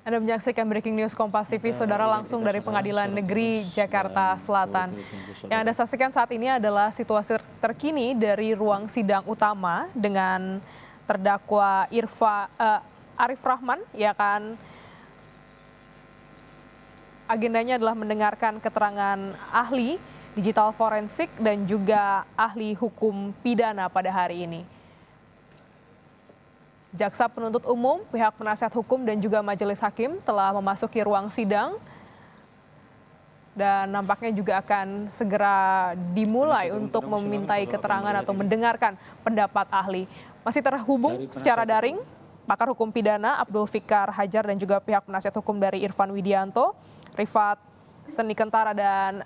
Anda menyaksikan Breaking News Kompas TV, Saudara, langsung dari Pengadilan Negeri Jakarta Selatan. Yang Anda saksikan saat ini adalah situasi terkini dari ruang sidang utama dengan terdakwa Arif Rahman, ya kan. Agendanya adalah mendengarkan keterangan ahli digital forensik dan juga ahli hukum pidana pada hari ini. Jaksa penuntut umum, pihak penasihat hukum dan juga majelis hakim telah memasuki ruang sidang dan nampaknya juga akan segera dimulai untuk memintai keterangan atau mendengarkan pendapat ahli. Masih terhubung secara daring pakar hukum pidana Abdul Fikar Hajar dan juga pihak penasihat hukum dari Irfan Widianto, Rifat Seni Kentara dan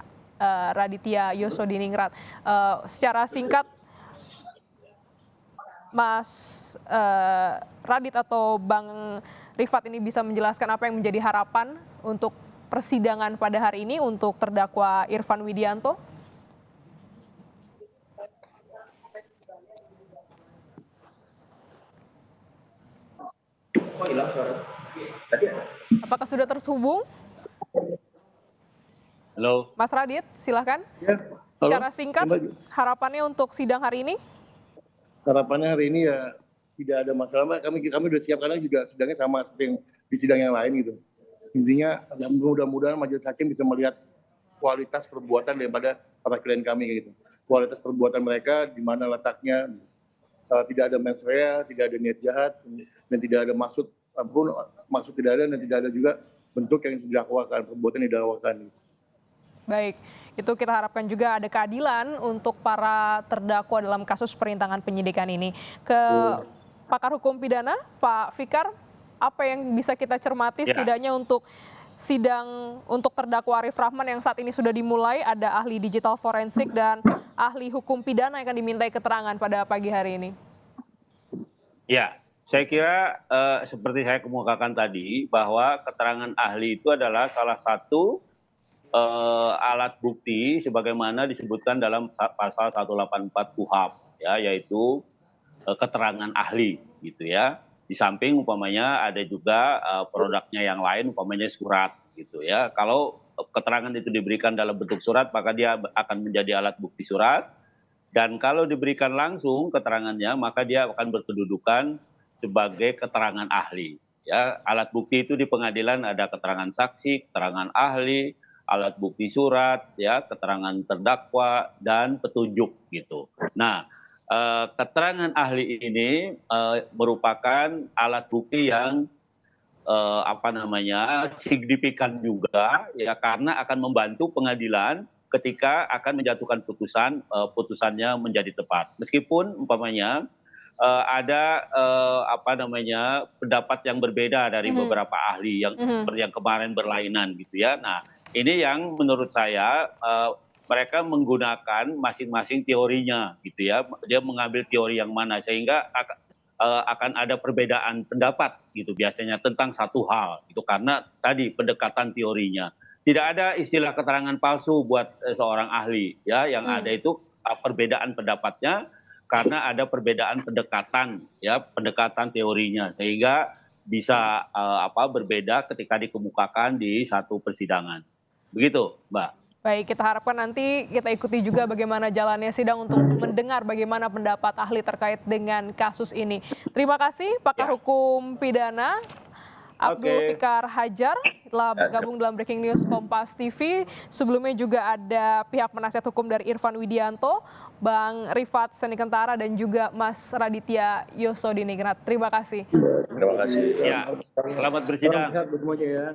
Raditya Yosodiningrat. Secara singkat, Mas Radit atau Bang Rifat ini bisa menjelaskan apa yang menjadi harapan untuk persidangan pada hari ini untuk terdakwa Irfan Widianto? Apakah sudah terhubung? Halo. Mas Radit, silakan. Ya, secara singkat, harapannya untuk sidang hari ini? Harapannya hari ini ya tidak ada masalah. Kami sudah siap karena juga sidangnya sama seperti yang di sidang yang lain gitu. Intinya mudah-mudahan majelis hakim bisa melihat kualitas perbuatan daripada para klien kami gitu. Kualitas perbuatan mereka di mana letaknya, tidak ada mens rea, tidak ada niat jahat, dan tidak ada maksud tidak ada, dan tidak ada juga bentuk yang didakwakan, perbuatan yang didakwakan. Baik, itu kita harapkan juga ada keadilan untuk para terdakwa dalam kasus perintangan penyidikan ini. Ke pakar hukum pidana, Pak Fikar, apa yang bisa kita cermati setidaknya untuk sidang untuk terdakwa Arif Rahman yang saat ini sudah dimulai, ada ahli digital forensik dan ahli hukum pidana yang akan dimintai keterangan pada pagi hari ini? Ya, saya kira seperti saya kemukakan tadi, bahwa keterangan ahli itu adalah salah satu alat bukti sebagaimana disebutkan dalam pasal 184 KUHP, ya, yaitu keterangan ahli, gitu ya. Di samping umpamanya ada juga produknya yang lain, umpamanya surat, gitu ya. Kalau keterangan itu diberikan dalam bentuk surat, maka dia akan menjadi alat bukti surat. Dan kalau diberikan langsung keterangannya, maka dia akan berkedudukan sebagai keterangan ahli. Ya, alat bukti itu di pengadilan ada keterangan saksi, keterangan ahli, alat bukti surat, ya, keterangan terdakwa dan petunjuk gitu. Nah, keterangan ahli ini merupakan alat bukti yang signifikan juga, ya, karena akan membantu pengadilan ketika akan menjatuhkan putusan, putusannya menjadi tepat. Meskipun umpamanya ada pendapat yang berbeda dari beberapa ahli yang seperti yang kemarin berlainan gitu ya. Nah, ini yang menurut saya mereka menggunakan masing-masing teorinya gitu ya. Dia mengambil teori yang mana sehingga akan ada perbedaan pendapat gitu biasanya tentang satu hal itu karena tadi pendekatan teorinya. Tidak ada istilah keterangan palsu buat seorang ahli ya, yang ada itu perbedaan pendapatnya karena ada perbedaan pendekatan ya, pendekatan teorinya sehingga bisa berbeda ketika dikemukakan di satu persidangan. Begitu, Mbak. Baik, kita harapkan nanti kita ikuti juga bagaimana jalannya sidang untuk mendengar bagaimana pendapat ahli terkait dengan kasus ini. Terima kasih pakar hukum pidana Abdul Fikar Hajar telah bergabung dalam Breaking News Kompas TV. Sebelumnya juga ada pihak penasihat hukum dari Irfan Widianto, Bang Rifat Seni Kentara dan juga Mas Raditya Yosodiningrat. Terima kasih. Terima kasih. Ya, selamat bersidang. Sehat semuanya ya.